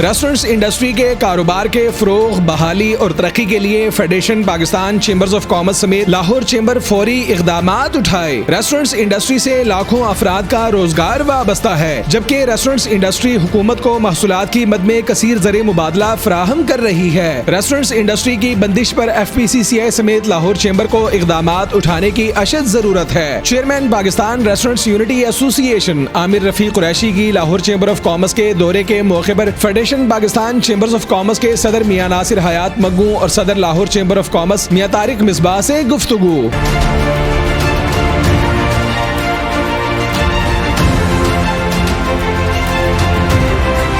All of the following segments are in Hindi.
रेस्टोरेंट्स इंडस्ट्री के कारोबार के फरोग, बहाली और तरक्की के लिए federation Pakistan chambers of commerce समेत लाहौर चेंबर फौरी इकदामात उठाए। रेस्टोरेंट्स इंडस्ट्री से लाखों अफराद का रोजगार वाबस्ता है, जबकि रेस्टोरेंट्स इंडस्ट्री हुकूमत को महसूलात की मद में कसीर ज़रिए मुबादला फराहम कर रही है। रेस्टोरेंट्स इंडस्ट्री की बंदिश पर FPCCI समेत लाहौर चेंबर को इकदामात उठाने की अशद जरूरत है। Chairman Pakistan restaurants unity association Aamir Rafiq Qureshi की लाहौर चेंबर ऑफ कॉमर्स के दौरे के मौके पर federation Pakistan chambers of commerce के सदर मियां नासिर हयात मग्गू और सदर लाहौर चेंबर ऑफ कॉमर्स मियां तारिक मिसबाह से गुफ्तगू।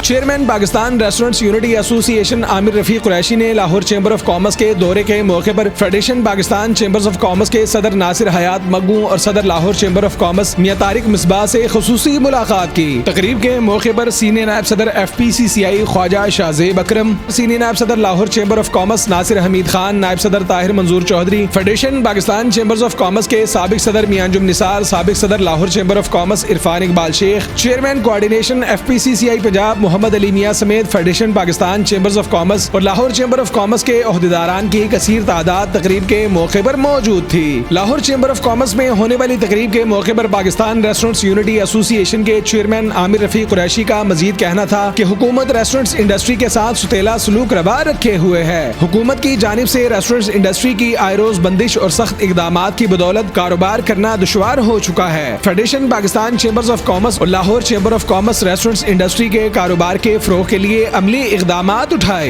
Chairman Pakistan restaurants unity association Aamir Rafiq Qureshi ने लाहौर चेंबर ऑफ कॉमर्स के दौरे के मौके पर federation Pakistan chambers of commerce के सदर नासिर हयात मग्गू और सदर लाहौर चेंबर ऑफ कॉमर्स मियां तारिक मिसबाह से खुसूसी मुलाकात की। तकरीब के मौके पर सीनियर नायब सदर FPCCI ख्वाजा शाहजेब अकरम, सीनियर नायब सदर Lahore chamber of commerce Nasir Hamid Khan, नायब सदर Tahir Manzoor Chaudhry, federation Pakistan chambers of commerce के साबिक सदर मियां अंजुम निसार, साबिक सदर Lahore chamber of commerce Irfan Iqbal Sheikh, chairman coordination FPCCI Punjab Mohammad Ali Mian समेत federation Pakistan chambers of commerce और लाहौर चेंबर ऑफ कॉमर्स के ओहदेदारान की कसीर तादाद तकरीब के मौके पर मौजूद थी। लाहौर चेंबर ऑफ कॉमर्स में होने वाली तकरीब के मौके पर पाकिस्तान रेस्टोरेंट्स यूनिटी एसोसिएशन के चेयरमैन आमिर रफीक कुरैशी का मजीद कहना था कि हुकूमत रेस्टोरेंट्स इंडस्ट्री के साथ सुतेला सलूक रवा रखे हुए है। हुकूमत की जानिब से रेस्टोरेंट्स इंडस्ट्री की आए रोज बंदिश और सख्त इकदामात की बदौलत कारोबार करना दुश्वार हो चुका है। Federation Pakistan chambers of commerce और Lahore chamber of commerce restaurants industry के कारोबार के फरोग के लिए अमली इकदामात उठाए।